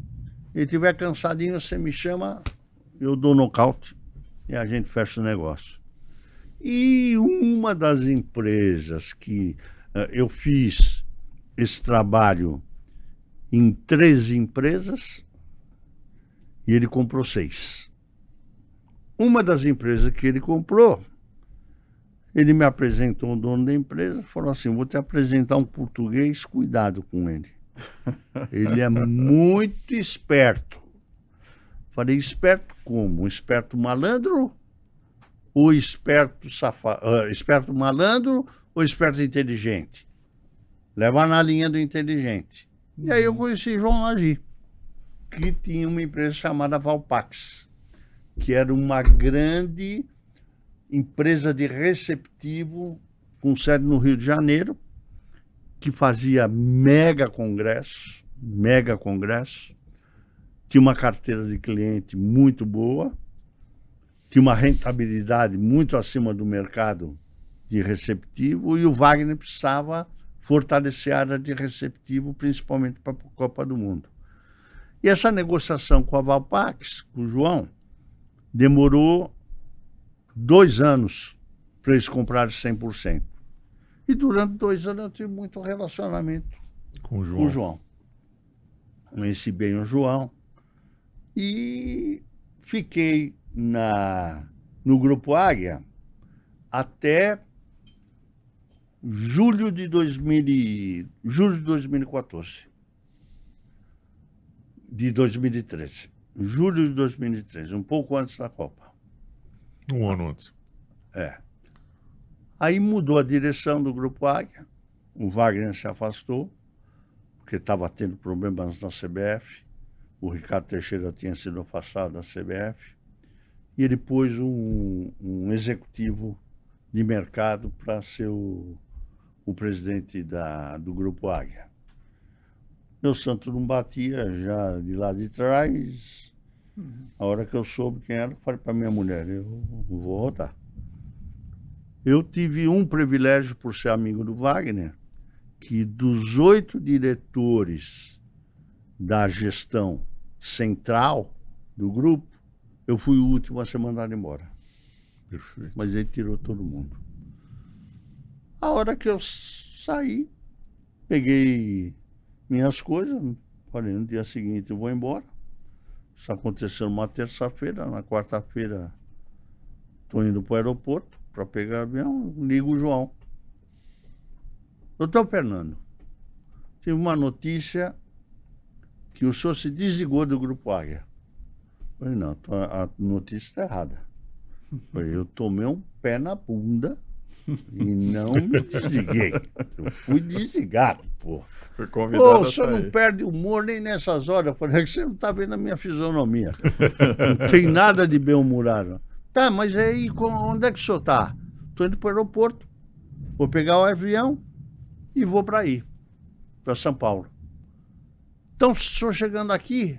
ele estiver cansadinho, você me chama, eu dou nocaute e a gente fecha o negócio. E uma das empresas que eu fiz esse trabalho em 13 empresas e ele comprou 6. Uma das empresas que ele comprou, ele me apresentou o dono da empresa, falou assim, vou te apresentar um português, cuidado com ele. Ele é muito esperto. Falei, esperto como? Um esperto malandro? Ou esperto esperto malandro ou esperto inteligente? Levar na linha do inteligente. E aí eu conheci João Lagi, que tinha uma empresa chamada Valpax, que era uma grande empresa de receptivo com sede no Rio de Janeiro, que fazia mega congressos, tinha uma carteira de cliente muito boa, tinha uma rentabilidade muito acima do mercado de receptivo, e o Wagner precisava fortalecer a área de receptivo, principalmente para a Copa do Mundo. E essa negociação com a Valpax, com o João, demorou 2 anos para eles comprarem 100%. E durante 2 anos eu tive muito relacionamento Com o com o João. Conheci bem o João e fiquei no Grupo Águia até julho de 2014. De 2013. Julho de 2013, um pouco antes da Copa. Um ano antes. É. Aí mudou a direção do Grupo Águia, o Wagner se afastou, porque estava tendo problemas na CBF, o Ricardo Teixeira tinha sido afastado da CBF, e ele pôs um executivo de mercado para ser o presidente do Grupo Águia. Meu santo não batia já de lá de trás. A hora que eu soube quem era, eu falei para minha mulher, eu vou rodar. Eu tive um privilégio por ser amigo do Wagner, que dos 8 diretores da gestão central do grupo, eu fui o último a ser mandado embora. Perfeito. Mas ele tirou todo mundo. A hora que eu saí, peguei minhas coisas, falei, no dia seguinte eu vou embora. Isso aconteceu numa terça-feira, na quarta-feira estou indo para o aeroporto para pegar avião, ligo o João. Doutor Fernando, tive uma notícia que o senhor se desligou do Grupo Águia. Eu falei, não, a notícia está errada. Eu falei, eu tomei um pé na bunda e não me desliguei. Eu fui desligado, pô. Foi convidado a O senhor sair. não perde humor nem nessas horas. Eu falei, é que você não está vendo a minha fisionomia. Não tem nada de bem-humorado. Tá, mas aí onde é que o senhor está? Estou indo para o aeroporto. Vou pegar o avião e vou para aí, para São Paulo. Então, se o senhor chegando aqui,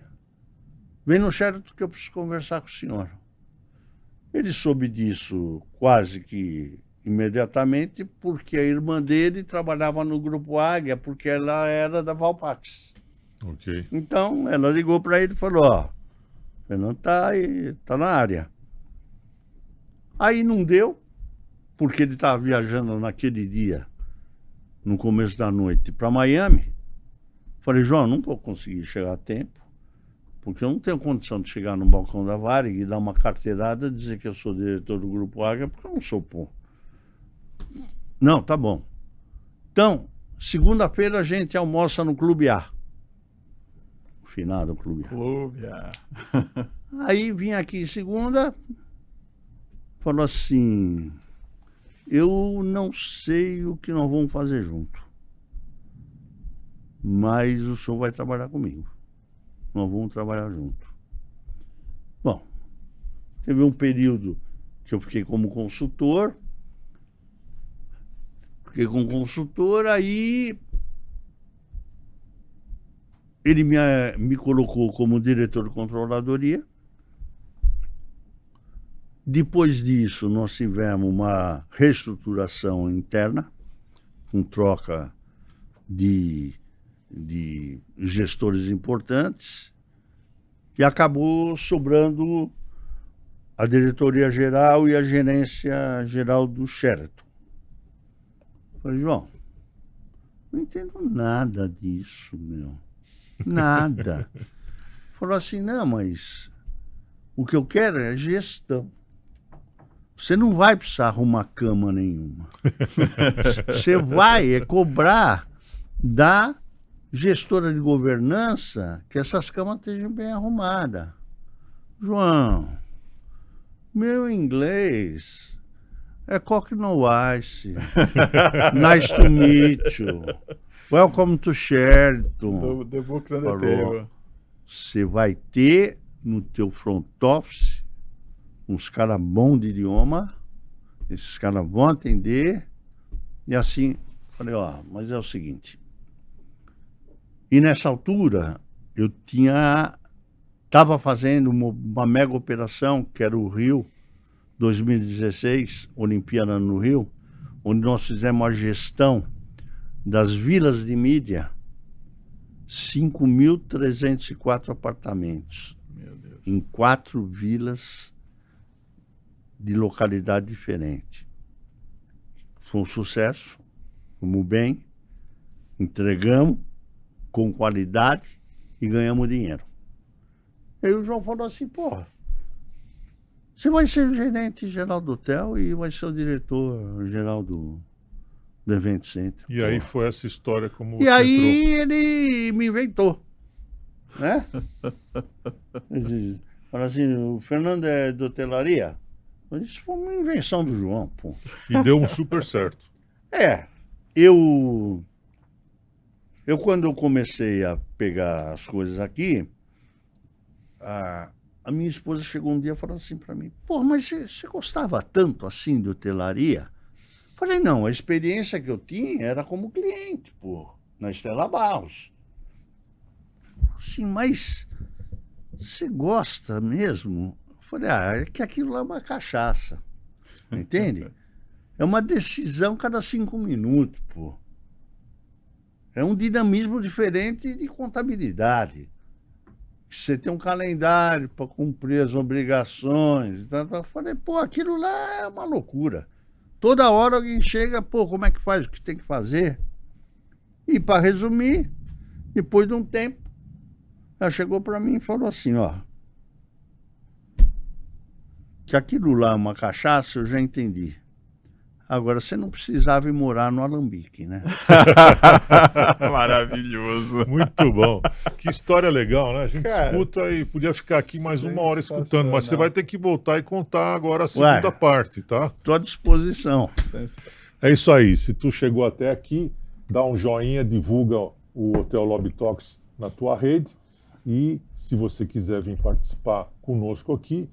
vem no Sheraton que eu preciso conversar com o senhor. Ele soube disso quase que imediatamente, porque a irmã dele trabalhava no Grupo Águia, porque ela era da Valpax. Ok. Então, ela ligou para ele e falou, ó, O Fernando tá na área. Aí não deu, porque ele estava viajando naquele dia, no começo da noite, para Miami. Falei, João, não vou conseguir chegar a tempo, porque eu não tenho condição de chegar no balcão da Varig e dar uma carteirada e dizer que eu sou diretor do Grupo Águia, porque eu não sou, pô. Não, tá bom. Então, segunda-feira a gente almoça no Clube A. O finado Clube A. Clube A. Aí vim aqui segunda, falou assim, eu não sei o que nós vamos fazer junto, mas o senhor vai trabalhar comigo. Nós vamos trabalhar junto. Bom, teve um período que eu fiquei como consultor. Aí ele me colocou como diretor de controladoria. Depois disso, nós tivemos uma reestruturação interna, com troca de gestores importantes, e acabou sobrando a diretoria geral e a gerência geral do Sheraton. Falei, João, não entendo nada disso, meu. Nada. Falou assim, não, mas o que eu quero é gestão. Você não vai precisar arrumar cama nenhuma. Você vai cobrar da gestora de governança que essas camas estejam bem arrumadas. João, meu inglês é cock no ice. Nice to meet you. Welcome to Sheraton. The books on the table. Você vai ter no teu front office uns caras bons de idioma, esses caras vão atender, e assim, falei, ó, mas é o seguinte. E nessa altura, eu estava fazendo uma mega operação, que era o Rio 2016, Olimpíada no Rio, onde nós fizemos a gestão das vilas de mídia, 5.304 apartamentos, Meu Deus. em 4 vilas de localidade diferente. Foi um sucesso, fomos bem, entregamos com qualidade e ganhamos dinheiro. Aí o João falou assim, porra, você vai ser o gerente geral do hotel e vai ser o diretor geral do Event Center. E aí foi essa história como E você aí entrou. ele me inventou, né? Ele falou assim, o Fernando é de hotelaria? Isso foi uma invenção do João, pô. E deu um super certo. Eu quando eu comecei a pegar as coisas aqui, a minha esposa chegou um dia e falou assim para mim, pô, mas você gostava tanto assim de hotelaria? Falei, não, a experiência que eu tinha era como cliente, pô, na Stella Barros. Assim, mas você gosta mesmo? Falei, é que aquilo lá é uma cachaça, entende? É uma decisão cada 5 minutos, pô. É um dinamismo diferente de contabilidade. Você tem um calendário para cumprir as obrigações. Eu falei, pô, aquilo lá é uma loucura. Toda hora alguém chega, pô, como é que faz? O que tem que fazer? E para resumir, depois de um tempo, ela chegou para mim e falou assim, ó, que aquilo lá é uma cachaça, eu já entendi. Agora, você não precisava ir morar no Alambique, né? Maravilhoso. Muito bom. Que história legal, né? A gente Cara, escuta e podia ficar aqui mais 1 hora escutando, mas você sensacional. vai ter que voltar e contar agora a segunda parte, tá? Estou à disposição. É isso aí. Se tu chegou até aqui, dá um joinha, divulga o Hotel Lobby Talks na tua rede. E se você quiser vir participar conosco aqui,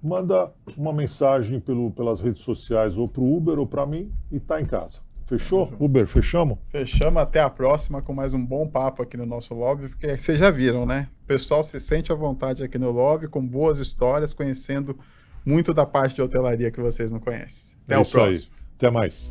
manda uma mensagem pelas redes sociais ou para o Uber ou para mim e tá em casa. Fechou? Uber, fechamos? Fechamos, até a próxima com mais um bom papo aqui no nosso lobby, porque vocês já viram, né? O pessoal se sente à vontade aqui no lobby, com boas histórias, conhecendo muito da parte de hotelaria que vocês não conhecem. Até o isso aí. próximo. Até mais.